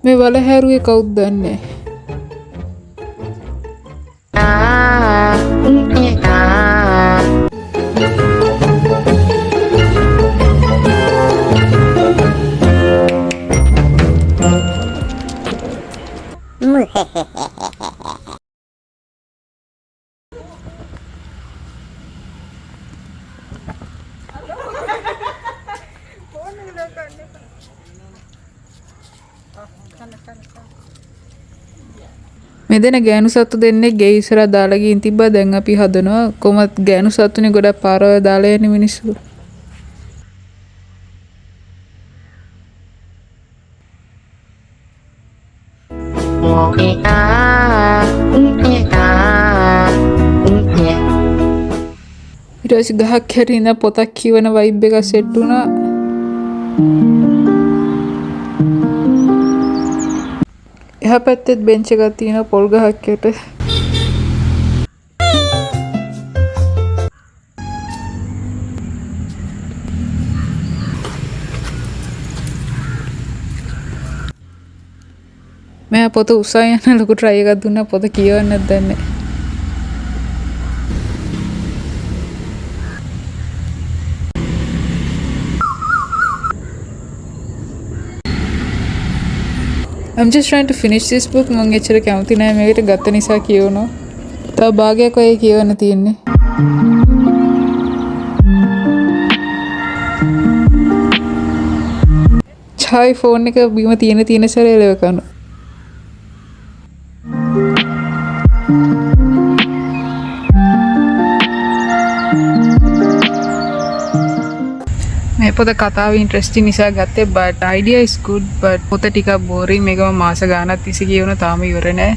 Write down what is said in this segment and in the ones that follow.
මේ වල හැරුවේ කවුද දන්නේ? මෙදෙන ගෑනු සත්තු දෙන්නේ ගේ ඉස්සරහ දාලා ගින් තිබ්බා. දැන් අපි හදනවා කොහොමද ගෑනු සත්තුනේ ගොඩක් පාරවල් දාලා යන්නේ මිනිස්සු. ඊට පස්සේ ගහක් හැරින පොතක් කියවන වයිබ් එක සෙට් වුණා. එහා පැත්තෙත් බෙන්ච් එකක් තියෙනවා පොල් ගහක් යට. මම පොත උසා යන ලොකු try එකක් දුන්නා පොත කියවන්නත් දන්නේ. I'm just trying to finish this book. මම එච්චර කැමති නෑ මේකට ගත්ත නිසා කියවනවා. තව භාගයක් ඔය කියවන්න තියෙන්නේ. ඡායි ෆෝන් එක බිම තියෙන සැරේ එලව කරනවා. මේ පොත කතාව ඉන්ට්‍රෙස්ටිං නිසා ගත්තේ but idea is good but පොත ටිකක් boring මේකම මාස ගාණක් තිස්සේ කියවන තාම ඉවර නෑ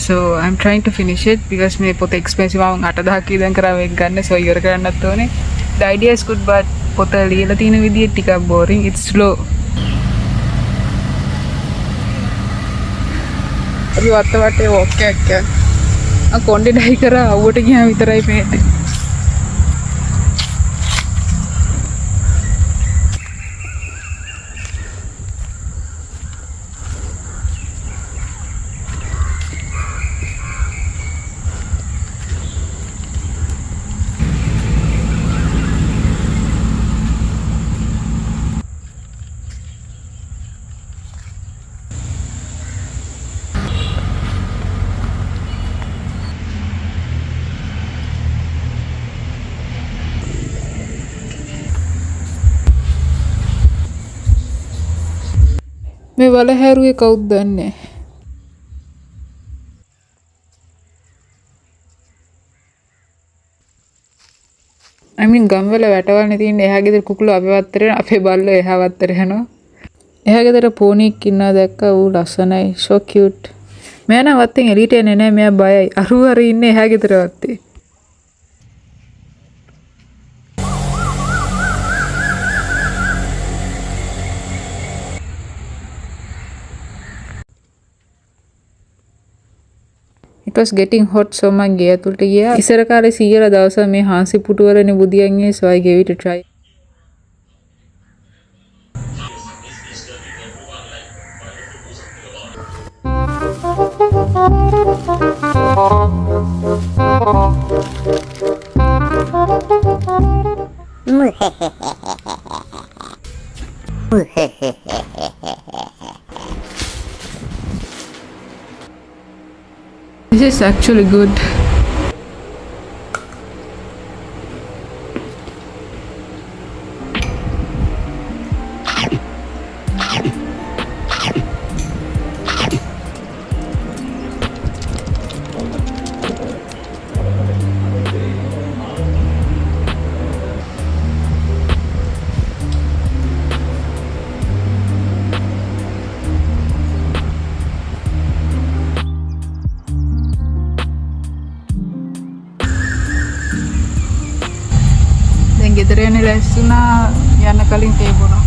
so I'm trying to finish it because මේ පොත expensive ආවන් 8000ක් විතර කරා මේක ගන්න so ඉවර කරන්නත් ඕනේ the idea is good but පොත ලියලා තියෙන විදිය ටිකක් boring it's slow අපි වටේ walk එකක් යනවා කොණ්ඩේ ඩයි කරා අවුවට ගියාම විතරයි පේන්නේ මේ වල හැරුවේ කවුද දන්නේ? I mean ගම්වල වැටවල්නේ තියෙන එහා ගෙදර කුකුළු අපේ වත්තේ අපේ බල්ලෝ එහා වත්තේ යනවා. එහා ගෙදර පෝනියක් ඉන්නවා දැක්කා ඌ ලස්සනයි so cute. මෙයා නම් වත්තෙන් එළියට එන්නේ නැහැ මෙයා බයයි. අරු ඉන්නේ එහා ගෙදර වත්තේ. It was getting hot so මං ගේ ඇතුළට ගියා. ඉස්සර කාලේ සීයලා දවසක් මේ හාන්සි පුටුවරනේ බුදියන් ඉන්නේ so I gave it a try. This is actually good. ගෙදර යන්නේ ලැස්සුනා යන්න කලින් තේ බොනවා.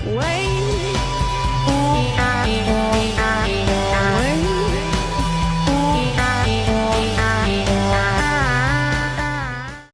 Wait